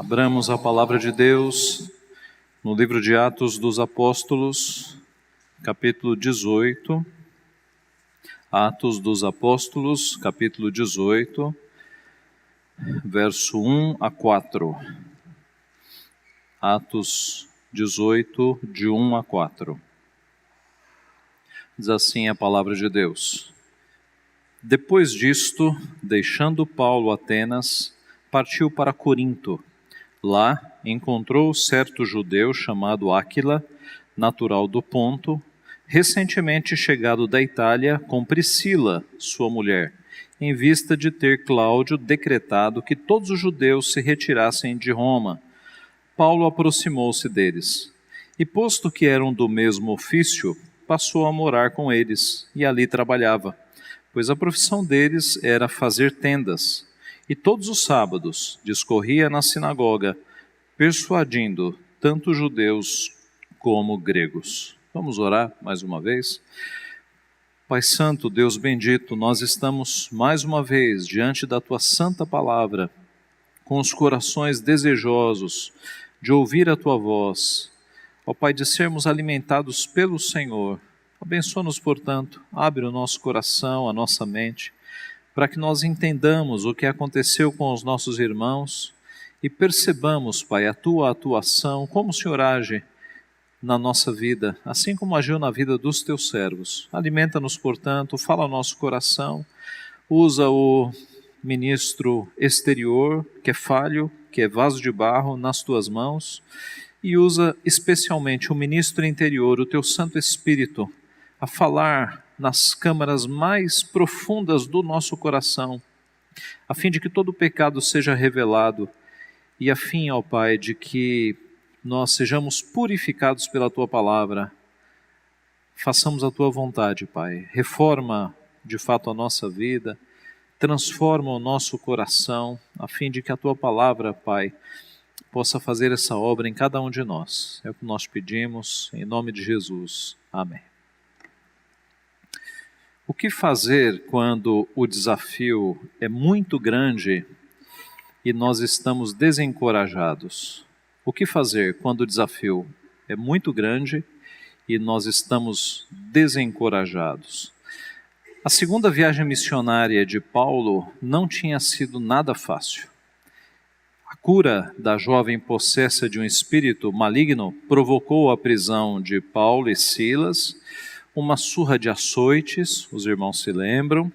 Abramos a palavra de Deus no livro de Atos dos Apóstolos, capítulo 18. Atos dos Apóstolos, capítulo 18, verso 1 a 4. Atos 18, de 1 a 4. Diz assim a palavra de Deus. Depois disto, deixando Paulo Atenas, partiu para Corinto. Lá encontrou certo judeu chamado Áquila, natural do Ponto, recentemente chegado da Itália com Priscila, sua mulher, em vista de ter Cláudio decretado que todos os judeus se retirassem de Roma. Paulo aproximou-se deles, e posto que eram do mesmo ofício, passou a morar com eles, e ali trabalhava, pois a profissão deles era fazer tendas. E todos os sábados discorria na sinagoga, persuadindo tanto judeus como gregos. Vamos orar mais uma vez? Pai Santo, Deus bendito, nós estamos mais uma vez diante da Tua santa palavra, com os corações desejosos de ouvir a Tua voz. Ó Pai, de sermos alimentados pelo Senhor. Abençoa-nos, portanto, abre o nosso coração, a nossa mente, para que nós entendamos o que aconteceu com os nossos irmãos e percebamos, Pai, a Tua atuação, como o Senhor age na nossa vida, assim como agiu na vida dos Teus servos. Alimenta-nos, portanto, fala ao nosso coração, usa o ministro exterior, que é falho, que é vaso de barro, nas Tuas mãos, e usa especialmente o ministro interior, o Teu Santo Espírito, a falar nas câmaras mais profundas do nosso coração, a fim de que todo o pecado seja revelado e a fim, ó Pai, de que nós sejamos purificados pela Tua palavra. Façamos a Tua vontade, Pai. Reforma, de fato, a nossa vida, transforma o nosso coração, a fim de que a Tua palavra, Pai, possa fazer essa obra em cada um de nós. É o que nós pedimos, em nome de Jesus. Amém. O que fazer quando o desafio é muito grande e nós estamos desencorajados? O que fazer quando o desafio é muito grande e nós estamos desencorajados? A segunda viagem missionária de Paulo não tinha sido nada fácil. A cura da jovem possessa de um espírito maligno provocou a prisão de Paulo e Silas, uma surra de açoites, os irmãos se lembram.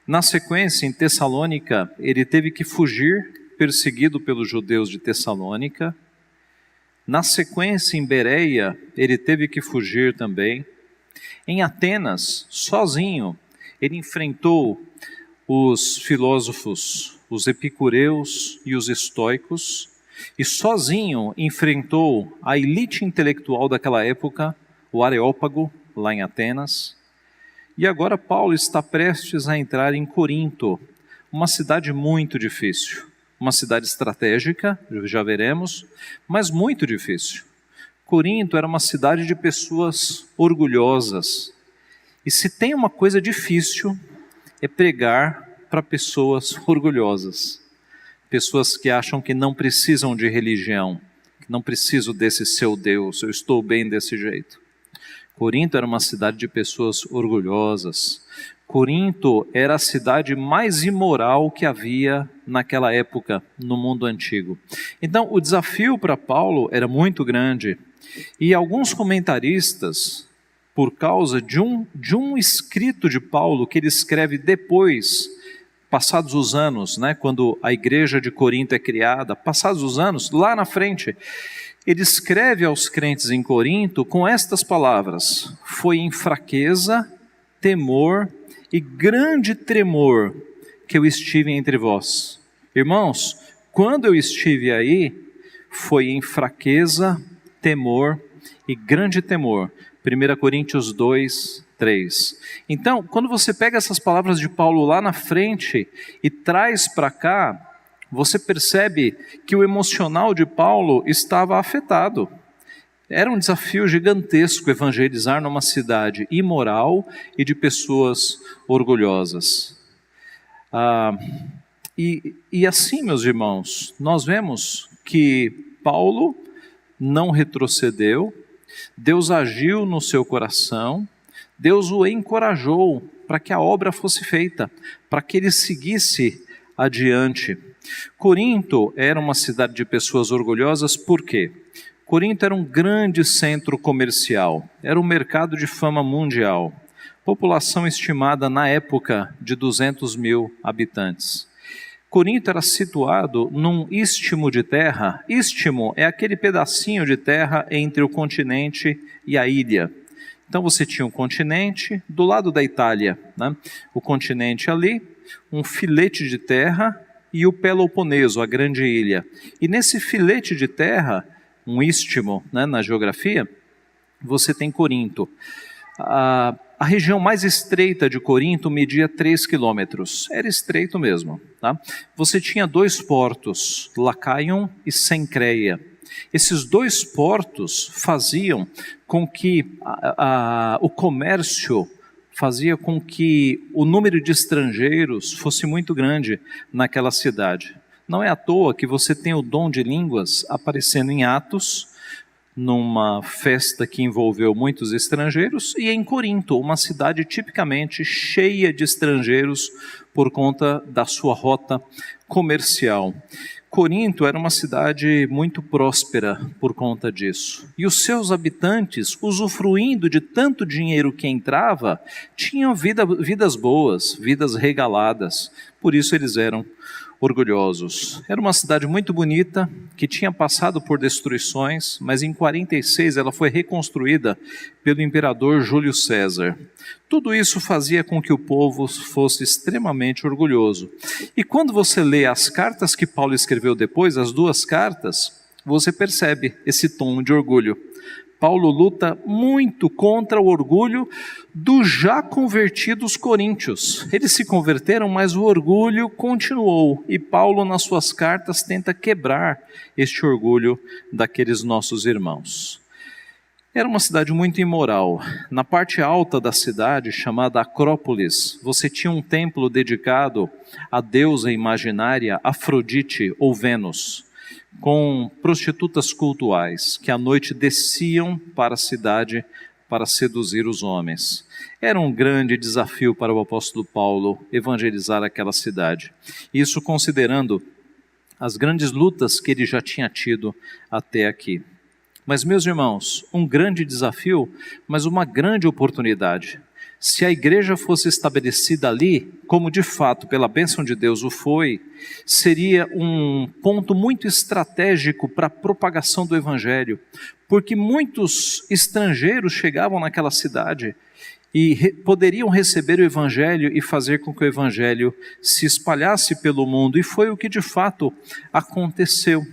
Na sequência, em Tessalônica, ele teve que fugir, perseguido pelos judeus de Tessalônica. Na sequência, em Bereia, ele teve que fugir também. Em Atenas, sozinho, ele enfrentou os filósofos, os epicureus e os estoicos, e sozinho enfrentou a elite intelectual daquela época, o Areópago, lá em Atenas. E agora Paulo está prestes a entrar em Corinto, uma cidade muito difícil, uma cidade estratégica, já veremos, mas muito difícil. Corinto era uma cidade de pessoas orgulhosas, e se tem uma coisa difícil, é pregar para pessoas orgulhosas, pessoas que acham que não precisam de religião, que não precisam desse seu Deus, eu estou bem desse jeito. Corinto era uma cidade de pessoas orgulhosas. Corinto era a cidade mais imoral que havia naquela época no mundo antigo. Então, o desafio para Paulo era muito grande. E alguns comentaristas, por causa de um escrito de Paulo que ele escreve depois, passados os anos, quando a igreja de Corinto é criada, passados os anos, lá na frente, ele escreve aos crentes em Corinto com estas palavras: foi em fraqueza, temor e grande tremor que eu estive entre vós. Irmãos, quando eu estive aí, foi em fraqueza, temor e grande temor. 1 Coríntios 2, 3. Então, quando você pega essas palavras de Paulo lá na frente e traz para cá, você percebe que o emocional de Paulo estava afetado. Era um desafio gigantesco evangelizar numa cidade imoral e de pessoas orgulhosas. E assim, meus irmãos, nós vemos que Paulo não retrocedeu, Deus agiu no seu coração, Deus o encorajou para que a obra fosse feita, para que ele seguisse adiante. Corinto era uma cidade de pessoas orgulhosas, por quê? Corinto era um grande centro comercial, era um mercado de fama mundial, população estimada na época de 200 mil habitantes. Corinto era situado num istmo de terra. Istmo é aquele pedacinho de terra entre o continente e a ilha. Então você tinha um continente do lado da Itália, né? O continente ali, um filete de terra e o Peloponeso, a grande ilha. E nesse filete de terra, um istmo, né, na geografia, você tem Corinto. A região mais estreita de Corinto media 3 quilômetros, era estreito mesmo. Tá? Você tinha 2 portos, Lacaion e Cencreia. Esses 2 portos faziam com que o comércio, fazia com que o número de estrangeiros fosse muito grande naquela cidade. Não é à toa que você tem o dom de línguas aparecendo em Atos, numa festa que envolveu muitos estrangeiros, e em Corinto, uma cidade tipicamente cheia de estrangeiros por conta da sua rota comercial. Corinto era uma cidade muito próspera por conta disso. E os seus habitantes, usufruindo de tanto dinheiro que entrava, tinham vidas boas, vidas regaladas. Por isso eles eram orgulhosos. Era uma cidade muito bonita, que tinha passado por destruições, mas em 46 ela foi reconstruída pelo imperador Júlio César. Tudo isso fazia com que o povo fosse extremamente orgulhoso. E quando você lê as cartas que Paulo escreveu depois, as 2 cartas, você percebe esse tom de orgulho. Paulo luta muito contra o orgulho dos já convertidos coríntios. Eles se converteram, mas o orgulho continuou. E Paulo, nas suas cartas, tenta quebrar este orgulho daqueles nossos irmãos. Era uma cidade muito imoral. Na parte alta da cidade, chamada Acrópolis, você tinha um templo dedicado à deusa imaginária Afrodite ou Vênus, com prostitutas cultuais que à noite desciam para a cidade para seduzir os homens. Era um grande desafio para o apóstolo Paulo evangelizar aquela cidade. Isso considerando as grandes lutas que ele já tinha tido até aqui. Mas, meus irmãos, um grande desafio, mas uma grande oportunidade. Se a igreja fosse estabelecida ali, como de fato, pela bênção de Deus o foi, seria um ponto muito estratégico para a propagação do evangelho, porque muitos estrangeiros chegavam naquela cidade e poderiam receber o evangelho e fazer com que o evangelho se espalhasse pelo mundo, e foi o que de fato aconteceu.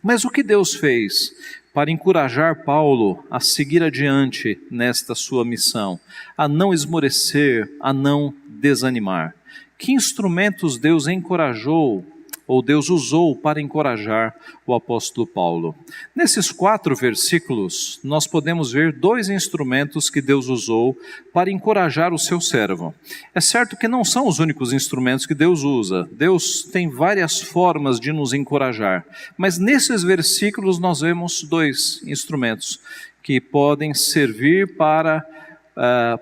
Mas o que Deus fez para encorajar Paulo a seguir adiante nesta sua missão, a não esmorecer, a não desanimar? Que instrumentos Deus encorajou, ou Deus usou para encorajar o apóstolo Paulo? Nesses 4 versículos, nós podemos ver 2 instrumentos que Deus usou para encorajar o seu servo. É certo que não são os únicos instrumentos que Deus usa. Deus tem várias formas de nos encorajar. Mas nesses versículos nós vemos 2 instrumentos que podem servir para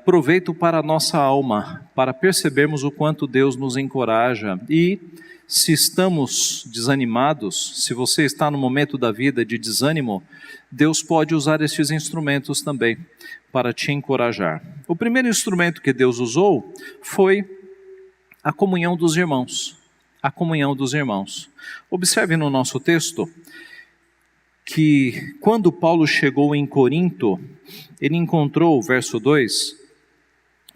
proveito para a nossa alma, para percebermos o quanto Deus nos encoraja. E se estamos desanimados, se você está no momento da vida de desânimo, Deus pode usar estes instrumentos também para te encorajar. O primeiro instrumento que Deus usou foi a comunhão dos irmãos. A comunhão dos irmãos. Observe no nosso texto que quando Paulo chegou em Corinto, ele encontrou, verso 2,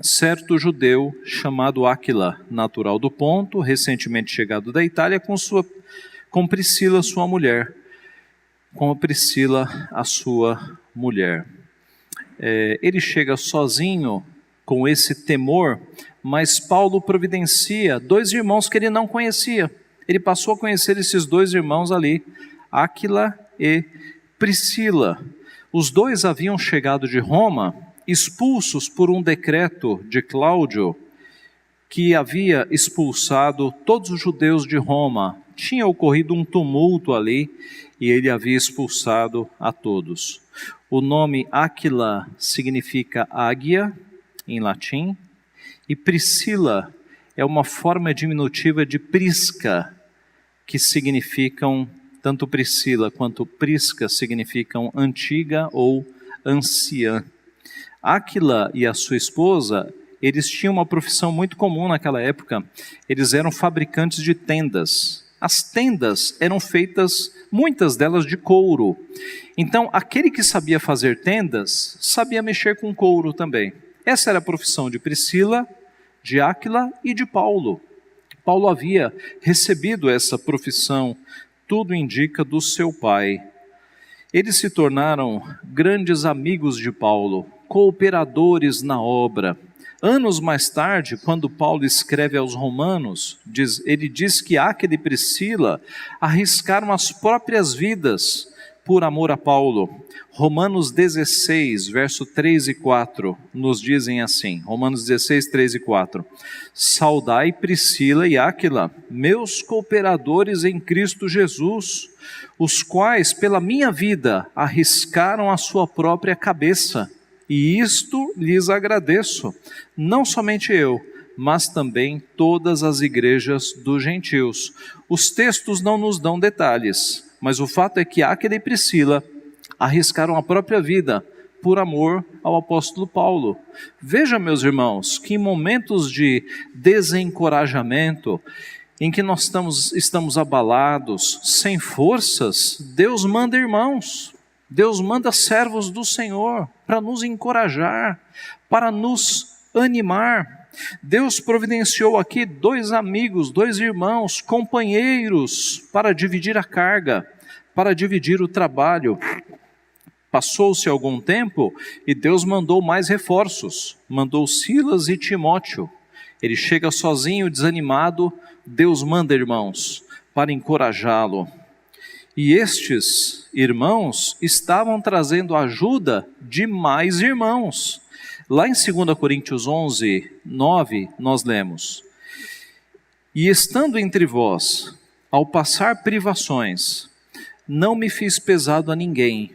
certo judeu chamado Áquila, natural do Ponto, recentemente chegado da Itália, com Priscila, sua mulher. Com a Priscila, a sua mulher. Ele chega sozinho, com esse temor, mas Paulo providencia 2 irmãos que ele não conhecia. Ele passou a conhecer esses 2 irmãos ali, Áquila e Priscila. Os 2 haviam chegado de Roma, expulsos por um decreto de Cláudio, que havia expulsado todos os judeus de Roma. Tinha ocorrido um tumulto ali e ele havia expulsado a todos. O nome Áquila significa águia, em latim, e Priscila é uma forma diminutiva de Prisca, que significam, tanto Priscila quanto Prisca significam antiga ou anciã. Áquila e a sua esposa, eles tinham uma profissão muito comum naquela época. Eles eram fabricantes de tendas. As tendas eram feitas, muitas delas de couro. Então, aquele que sabia fazer tendas, sabia mexer com couro também. Essa era a profissão de Priscila, de Áquila e de Paulo. Paulo havia recebido essa profissão, tudo indica, do seu pai. Eles se tornaram grandes amigos de Paulo, cooperadores na obra. Anos mais tarde, quando Paulo escreve aos Romanos, ele diz que Áquila e Priscila arriscaram as próprias vidas por amor a Paulo. Romanos 16, verso 3 e 4, nos dizem assim, Romanos 16, 3 e 4. Saudai Priscila e Áquila, meus cooperadores em Cristo Jesus, os quais pela minha vida arriscaram a sua própria cabeça, e isto lhes agradeço, não somente eu, mas também todas as igrejas dos gentios. Os textos não nos dão detalhes, mas o fato é que Áquila e Priscila arriscaram a própria vida por amor ao apóstolo Paulo. Veja, meus irmãos, que em momentos de desencorajamento, em que nós estamos abalados, sem forças, Deus manda irmãos, Deus manda servos do Senhor para nos encorajar, para nos animar. Deus providenciou aqui 2 amigos, 2 irmãos, companheiros, para dividir a carga, para dividir o trabalho. Passou-se algum tempo e Deus mandou mais reforços, mandou Silas e Timóteo. Ele chega sozinho, desanimado, Deus manda irmãos para encorajá-lo. E estes irmãos estavam trazendo ajuda de mais irmãos. Lá em 2 Coríntios 11, 9, nós lemos: E estando entre vós, ao passar privações, não me fiz pesado a ninguém,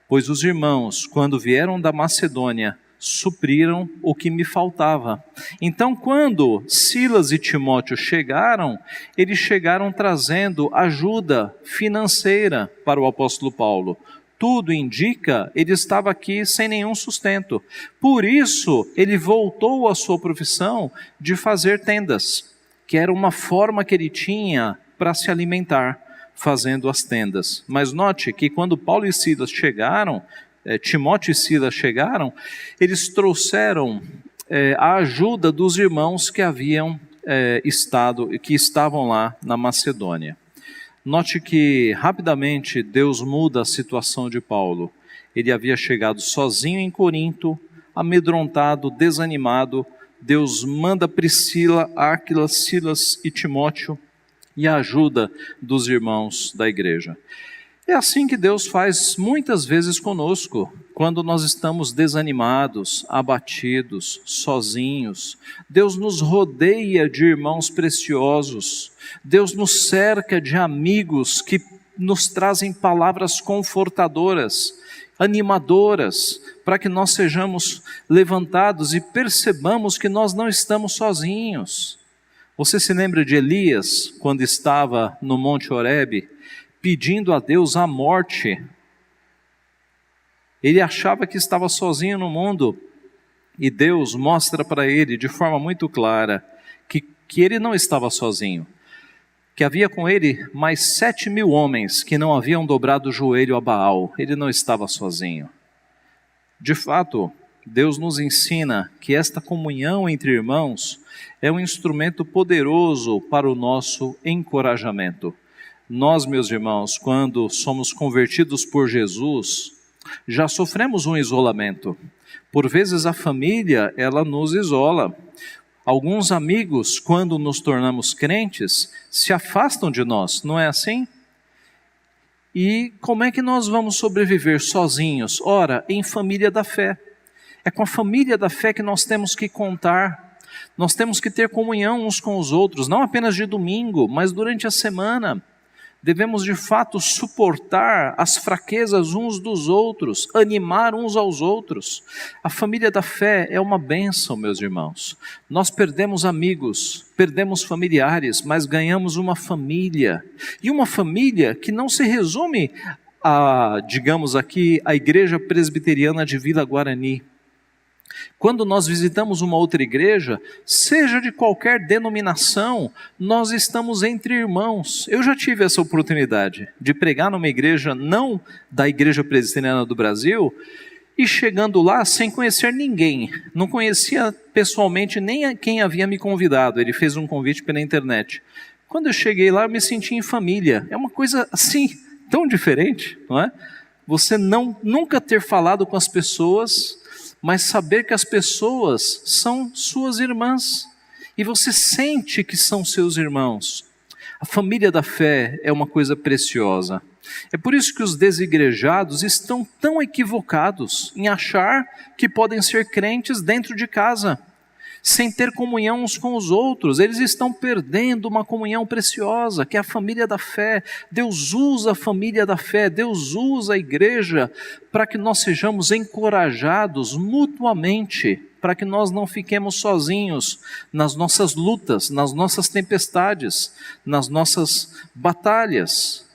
pois os irmãos, quando vieram da Macedônia, supriram o que me faltava. Então, quando Silas e Timóteo chegaram, eles chegaram trazendo ajuda financeira para o apóstolo Paulo. Tudo indica, ele estava aqui sem nenhum sustento. Por isso, ele voltou à sua profissão de fazer tendas, que era uma forma que ele tinha para se alimentar, fazendo as tendas. Mas note que quando Paulo e Silas chegaram, Timóteo e Silas chegaram, eles trouxeram a ajuda dos irmãos que haviam que estavam lá na Macedônia. Note que rapidamente Deus muda a situação de Paulo. Ele havia chegado sozinho em Corinto, amedrontado, desanimado. Deus manda Priscila, Áquila, Silas e Timóteo e a ajuda dos irmãos da igreja. É assim que Deus faz muitas vezes conosco, quando nós estamos desanimados, abatidos, sozinhos. Deus nos rodeia de irmãos preciosos, Deus nos cerca de amigos que nos trazem palavras confortadoras, animadoras, para que nós sejamos levantados e percebamos que nós não estamos sozinhos. Você se lembra de Elias, quando estava no Monte Horebe, pedindo a Deus a morte? Ele achava que estava sozinho no mundo, e Deus mostra para ele de forma muito clara que ele não estava sozinho, que havia com ele mais 7.000 homens que não haviam dobrado o joelho a Baal. Ele não estava sozinho. De fato, Deus nos ensina que esta comunhão entre irmãos é um instrumento poderoso para o nosso encorajamento. Nós, meus irmãos, quando somos convertidos por Jesus, já sofremos um isolamento. Por vezes a família, ela nos isola. Alguns amigos, quando nos tornamos crentes, se afastam de nós, não é assim? E como é que nós vamos sobreviver sozinhos? Ora, em família da fé. É com a família da fé que nós temos que contar. Nós temos que ter comunhão uns com os outros, não apenas de domingo, mas durante a semana. Devemos de fato suportar as fraquezas uns dos outros, animar uns aos outros. A família da fé é uma bênção, meus irmãos. Nós perdemos amigos, perdemos familiares, mas ganhamos uma família. E uma família que não se resume a, digamos aqui, a Igreja Presbiteriana de Vila Guarani. Quando nós visitamos uma outra igreja, seja de qualquer denominação, nós estamos entre irmãos. Eu já tive essa oportunidade de pregar numa igreja não da Igreja Presbiteriana do Brasil, e chegando lá sem conhecer ninguém, não conhecia pessoalmente nem quem havia me convidado, ele fez um convite pela internet. Quando eu cheguei lá, eu me senti em família. É uma coisa assim, tão diferente, não é? Você nunca ter falado com as pessoas, mas saber que as pessoas são suas irmãs, e você sente que são seus irmãos. A família da fé é uma coisa preciosa. É por isso que os desigrejados estão tão equivocados em achar que podem ser crentes dentro de casa, sem ter comunhão uns com os outros. Eles estão perdendo uma comunhão preciosa, que é a família da fé. Deus usa a família da fé, Deus usa a igreja para que nós sejamos encorajados mutuamente, para que nós não fiquemos sozinhos nas nossas lutas, nas nossas tempestades, nas nossas batalhas.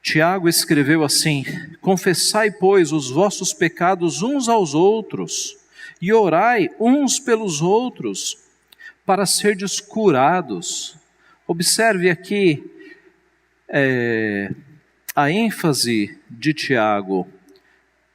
Tiago escreveu assim: confessai, pois, os vossos pecados uns aos outros, e orai uns pelos outros, para serdes curados. Observe aqui a ênfase de Tiago.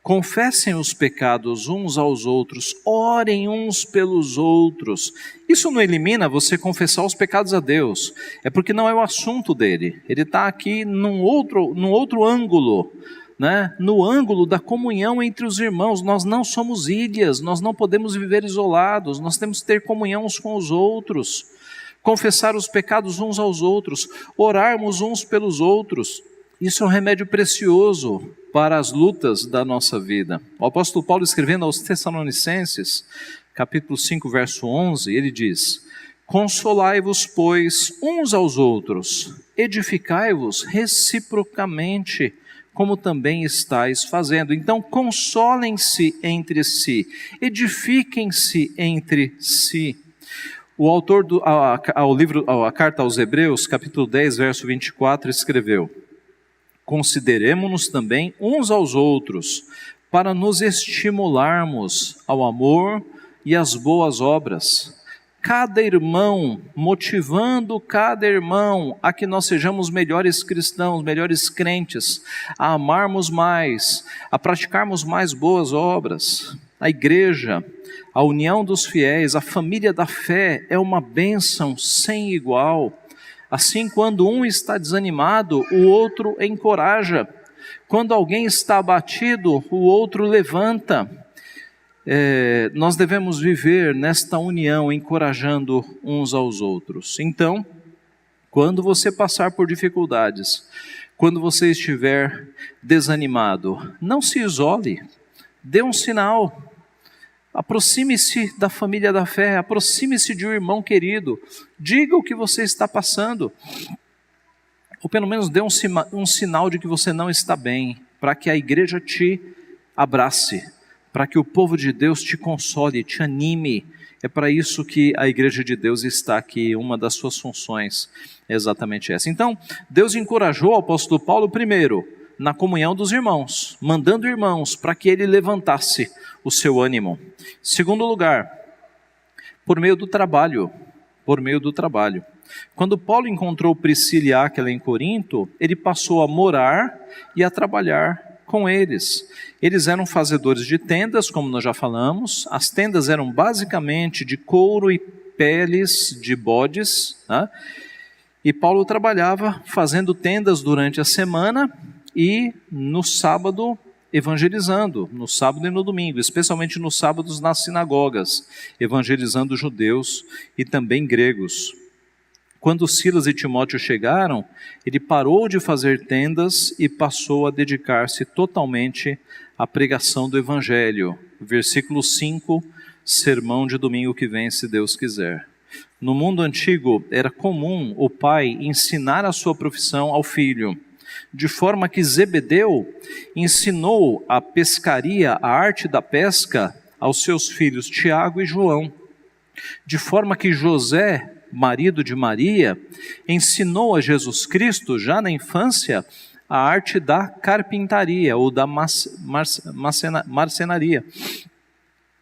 Confessem os pecados uns aos outros, orem uns pelos outros. Isso não elimina você confessar os pecados a Deus, é porque não é o assunto dele. Ele está aqui num outro ângulo, né? No ângulo da comunhão entre os irmãos. Nós não somos ilhas, nós não podemos viver isolados, nós temos que ter comunhão uns com os outros, confessar os pecados uns aos outros, orarmos uns pelos outros. Isso é um remédio precioso para as lutas da nossa vida. O apóstolo Paulo, escrevendo aos Tessalonicenses, capítulo 5, verso 11, ele diz: consolai-vos, pois, uns aos outros, edificai-vos reciprocamente, como também estáis fazendo. Então, consolem-se entre si, edifiquem-se entre si. O autor a carta aos Hebreus, capítulo 10, verso 24, escreveu: consideremo-nos também uns aos outros, para nos estimularmos ao amor e às boas obras. Cada irmão, motivando cada irmão a que nós sejamos melhores cristãos, melhores crentes, a amarmos mais, a praticarmos mais boas obras. A igreja, a união dos fiéis, a família da fé é uma bênção sem igual. Assim, quando um está desanimado, o outro encoraja. Quando alguém está abatido, o outro levanta. Nós devemos viver nesta união, encorajando uns aos outros. Então, quando você passar por dificuldades, quando você estiver desanimado, não se isole, dê um sinal. Aproxime-se da família da fé, aproxime-se de um irmão querido, diga o que você está passando, ou pelo menos dê um sinal de que você não está bem, para que a igreja te abrace, para que o povo de Deus te console, te anime. É para isso que a igreja de Deus está aqui, uma das suas funções é exatamente essa. Então, Deus encorajou o apóstolo Paulo primeiro, na comunhão dos irmãos, mandando irmãos para que ele levantasse o seu ânimo. Segundo lugar, por meio do trabalho. Quando Paulo encontrou Priscila e Áquila em Corinto, ele passou a morar e a trabalhar com eles. Eles eram fazedores de tendas, como nós já falamos. As tendas eram basicamente de couro e peles de bodes, né? E Paulo trabalhava fazendo tendas durante a semana e no sábado evangelizando, no sábado e no domingo, especialmente nos sábados nas sinagogas, evangelizando judeus e também gregos. Quando Silas e Timóteo chegaram, ele parou de fazer tendas e passou a dedicar-se totalmente à pregação do evangelho. Versículo 5, sermão de domingo que vem, se Deus quiser. No mundo antigo, era comum o pai ensinar a sua profissão ao filho, de forma que Zebedeu ensinou a pescaria, a arte da pesca, aos seus filhos Tiago e João, de forma que José, marido de Maria, ensinou a Jesus Cristo, já na infância, a arte da carpintaria ou da marcenaria.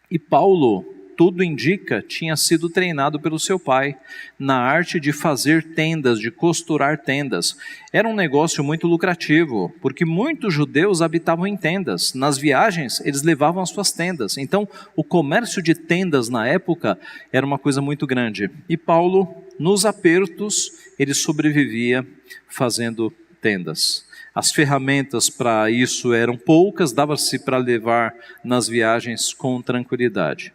E Paulo, tudo indica, tinha sido treinado pelo seu pai na arte de fazer tendas, de costurar tendas. Era um negócio muito lucrativo, porque muitos judeus habitavam em tendas. Nas viagens, eles levavam as suas tendas. Então, o comércio de tendas na época era uma coisa muito grande. E Paulo, nos apertos, ele sobrevivia fazendo tendas. As ferramentas para isso eram poucas, dava-se para levar nas viagens com tranquilidade.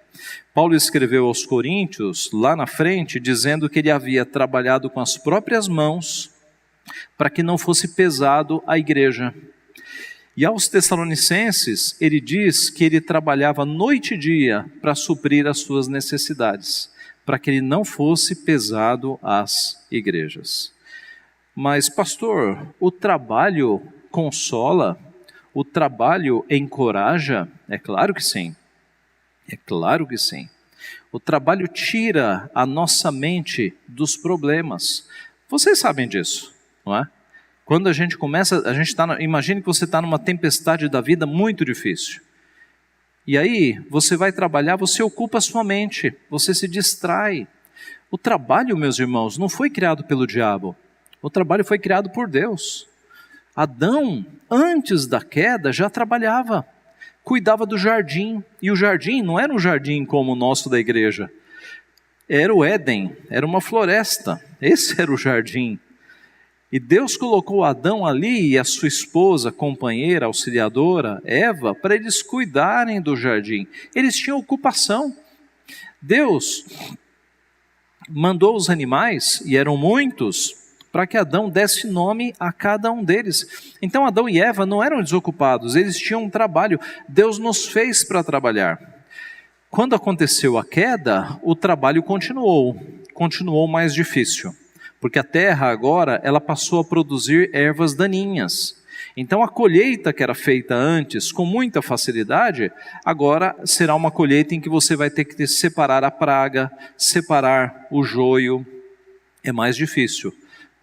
Paulo escreveu aos Coríntios, lá na frente, dizendo que ele havia trabalhado com as próprias mãos para que não fosse pesado à igreja. E aos Tessalonicenses, ele diz que ele trabalhava noite e dia para suprir as suas necessidades, para que ele não fosse pesado às igrejas. Mas, pastor, o trabalho consola? O trabalho encoraja? É claro que sim. É claro que sim. O trabalho tira a nossa mente dos problemas. Vocês sabem disso, não é? Quando a gente começa, imagine que você está numa tempestade da vida muito difícil. E aí, você vai trabalhar, você ocupa a sua mente, você se distrai. O trabalho, meus irmãos, não foi criado pelo diabo. O trabalho foi criado por Deus. Adão, antes da queda, já trabalhava, cuidava do jardim. E o jardim não era um jardim como o nosso da igreja. Era o Éden, era uma floresta. Esse era o jardim. E Deus colocou Adão ali e a sua esposa, companheira, auxiliadora, Eva, para eles cuidarem do jardim. Eles tinham ocupação. Deus mandou os animais, e eram muitos, para que Adão desse nome a cada um deles. Então Adão e Eva não eram desocupados, eles tinham um trabalho. Deus nos fez para trabalhar. Quando aconteceu a queda, o trabalho continuou mais difícil, porque a terra agora ela passou a produzir ervas daninhas. Então a colheita que era feita antes com muita facilidade, agora será uma colheita em que você vai ter que separar a praga, separar o joio. É mais difícil.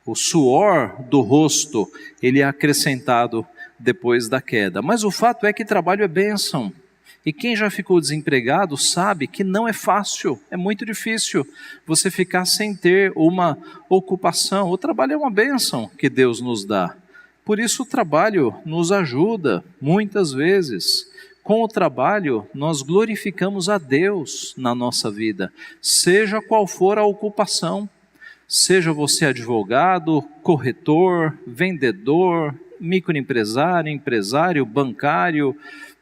O suor do rosto, ele é acrescentado depois da queda. Mas o fato é que trabalho é bênção. E quem já ficou desempregado sabe que não é fácil, é muito difícil você ficar sem ter uma ocupação. O trabalho é uma bênção que Deus nos dá. Por isso o trabalho nos ajuda muitas vezes. Com o trabalho nós glorificamos a Deus na nossa vida, seja qual for a ocupação. Seja você advogado, corretor, vendedor, microempresário, empresário, bancário,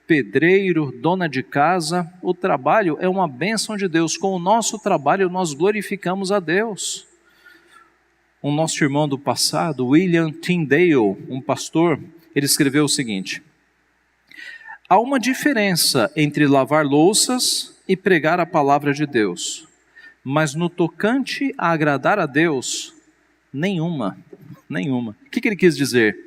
pedreiro, dona de casa, o trabalho é uma bênção de Deus. Com o nosso trabalho nós glorificamos a Deus. Um nosso irmão do passado, William Tyndale, um pastor, ele escreveu o seguinte: há uma diferença entre lavar louças e pregar a palavra de Deus. Mas no tocante a agradar a Deus, nenhuma. O que ele quis dizer?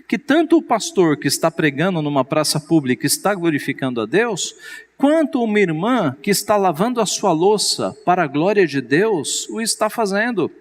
Que tanto o pastor que está pregando numa praça pública está glorificando a Deus, quanto uma irmã que está lavando a sua louça para a glória de Deus, o está fazendo.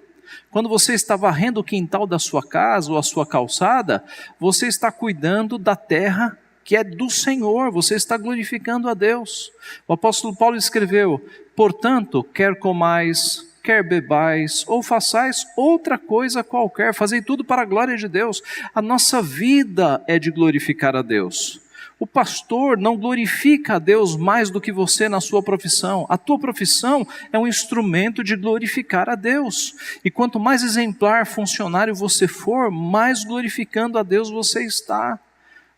Quando você está varrendo o quintal da sua casa ou a sua calçada, você está cuidando da terra que é do Senhor, você está glorificando a Deus. O apóstolo Paulo escreveu: portanto, quer comais, quer bebais, ou façais outra coisa qualquer, fazei tudo para a glória de Deus. A nossa vida é de glorificar a Deus. O pastor não glorifica a Deus mais do que você na sua profissão. A tua profissão é um instrumento de glorificar a Deus. E quanto mais exemplar funcionário você for, mais glorificando a Deus você está.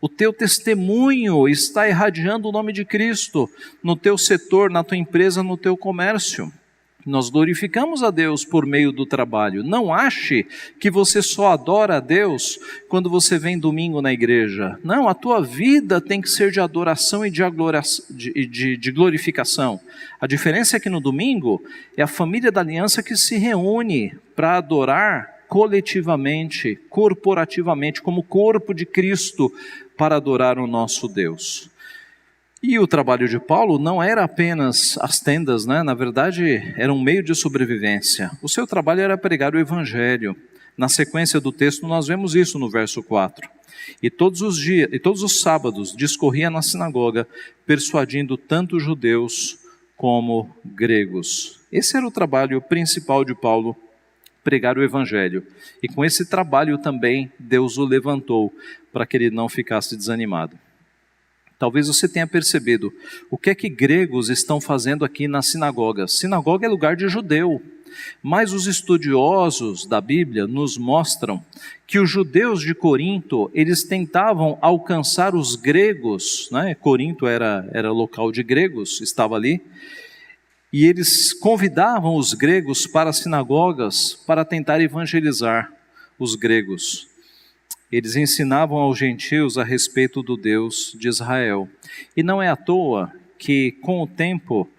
O teu testemunho está irradiando o nome de Cristo no teu setor, na tua empresa, no teu comércio. Nós glorificamos a Deus por meio do trabalho. Não ache que você só adora a Deus quando você vem domingo na igreja. Não, a tua vida tem que ser de adoração e de glorificação. A diferença é que no domingo é a família da aliança que se reúne para adorar coletivamente, corporativamente, como corpo de Cristo, para adorar o nosso Deus. E o trabalho de Paulo não era apenas as tendas, né? Na verdade, era um meio de sobrevivência. O seu trabalho era pregar o evangelho. Na sequência do texto, nós vemos isso no verso 4. E todos os sábados discorria na sinagoga, persuadindo tanto judeus como gregos. Esse era o trabalho principal de Paulo, pregar o evangelho. E com esse trabalho também Deus o levantou para que ele não ficasse desanimado. Talvez você tenha percebido o que é que gregos estão fazendo aqui na sinagoga. Sinagoga é lugar de judeu, mas os estudiosos da Bíblia nos mostram que os judeus de Corinto, eles tentavam alcançar os gregos, né? Corinto era local de gregos, estava ali, e eles convidavam os gregos para as sinagogas para tentar evangelizar os gregos. Eles ensinavam aos gentios a respeito do Deus de Israel. E não é à toa que, com o tempo,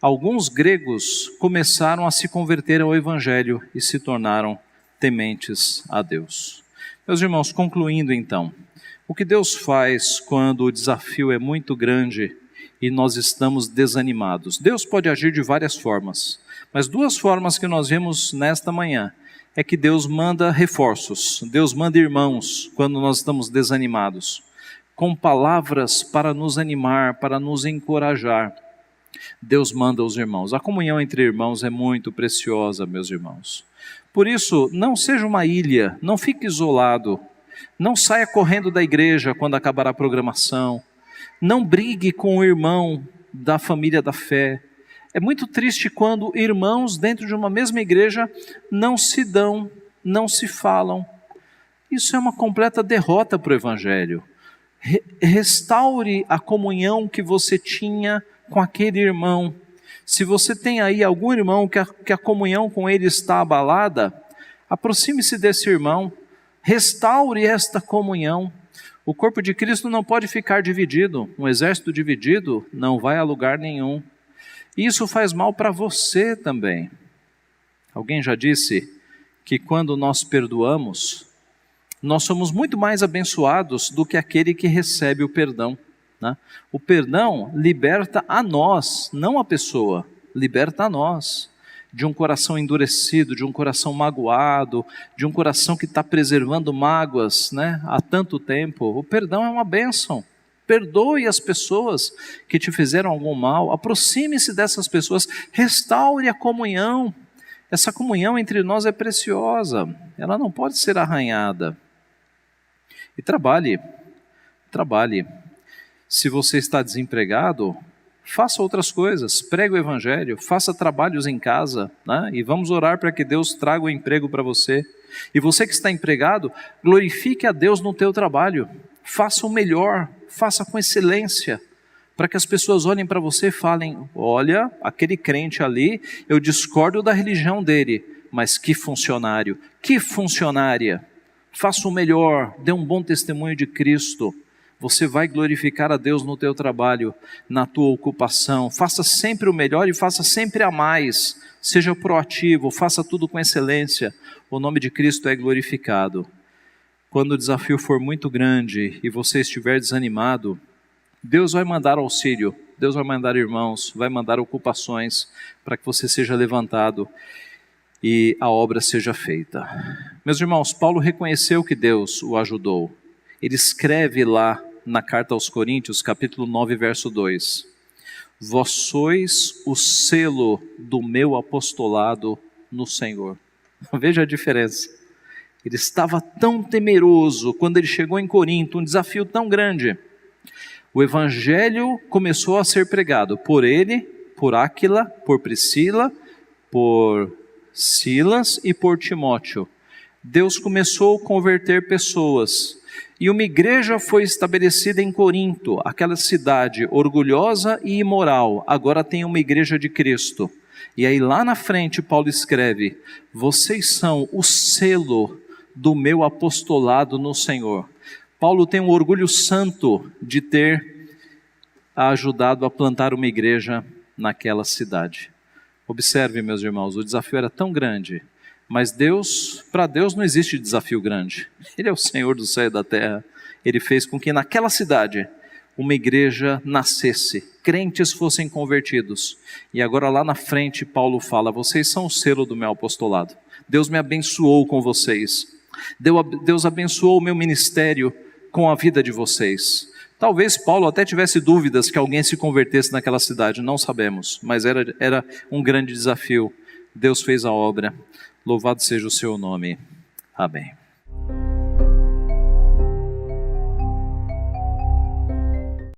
alguns gregos começaram a se converter ao Evangelho e se tornaram tementes a Deus. Meus irmãos, concluindo então, o que Deus faz quando o desafio é muito grande e nós estamos desanimados? Deus pode agir de várias formas, mas duas formas que nós vemos nesta manhã é que Deus manda reforços, Deus manda irmãos quando nós estamos desanimados, com palavras para nos animar, para nos encorajar. Deus manda os irmãos. A comunhão entre irmãos é muito preciosa, meus irmãos. Por isso, não seja uma ilha, não fique isolado, não saia correndo da igreja quando acabar a programação, não brigue com o irmão da família da fé. É muito triste quando irmãos dentro de uma mesma igreja não se dão, não se falam. Isso é uma completa derrota para o evangelho. Restaure a comunhão que você tinha com aquele irmão. Se você tem aí algum irmão que a comunhão com ele está abalada, aproxime-se desse irmão, restaure esta comunhão. O corpo de Cristo não pode ficar dividido. Um exército dividido não vai a lugar nenhum. Isso faz mal para você também. Alguém já disse que quando nós perdoamos, nós somos muito mais abençoados do que aquele que recebe o perdão, né? O perdão liberta a nós, não a pessoa, liberta a nós de um coração endurecido, de um coração magoado, de um coração que está preservando mágoas, né, há tanto tempo. O perdão é uma bênção. Perdoe as pessoas que te fizeram algum mal, aproxime-se dessas pessoas, restaure a comunhão. Essa comunhão entre nós é preciosa, ela não pode ser arranhada. E trabalhe. Se você está desempregado, faça outras coisas, pregue o evangelho, faça trabalhos em casa, né? E vamos orar para que Deus traga o emprego para você. E você que está empregado, glorifique a Deus no teu trabalho, faça o melhor, faça com excelência, para que as pessoas olhem para você e falem: olha, aquele crente ali, eu discordo da religião dele, mas que funcionário, que funcionária, faça o melhor, dê um bom testemunho de Cristo. Você vai glorificar a Deus no teu trabalho, na tua ocupação. Faça sempre o melhor e faça sempre a mais. Seja proativo, faça tudo com excelência. O nome de Cristo é glorificado. Quando o desafio for muito grande e você estiver desanimado, Deus vai mandar auxílio, Deus vai mandar irmãos, vai mandar ocupações para que você seja levantado e a obra seja feita. Meus irmãos, Paulo reconheceu que Deus o ajudou. Ele escreve lá na carta aos Coríntios, capítulo 9, verso 2: vós sois o selo do meu apostolado no Senhor. Veja a diferença. Ele estava tão temeroso quando ele chegou em Corinto, um desafio tão grande. O evangelho começou a ser pregado por ele, por Áquila, por Priscila, por Silas e por Timóteo. Deus começou a converter pessoas. E uma igreja foi estabelecida em Corinto, aquela cidade orgulhosa e imoral. Agora tem uma igreja de Cristo. E aí lá na frente Paulo escreve: vocês são o selo do meu apostolado no Senhor. Paulo tem um orgulho santo de ter ajudado a plantar uma igreja naquela cidade. Observe, meus irmãos, o desafio era tão grande, mas para Deus não existe desafio grande. Ele é o Senhor do céu e da terra. Ele fez com que naquela cidade uma igreja nascesse, crentes fossem convertidos. E agora lá na frente Paulo fala: vocês são o selo do meu apostolado. Deus me abençoou com vocês. Deus abençoou o meu ministério com a vida de vocês. Talvez Paulo até tivesse dúvidas que alguém se convertesse naquela cidade, não sabemos, mas era um grande desafio. Deus fez a obra, louvado seja o seu nome. Amém.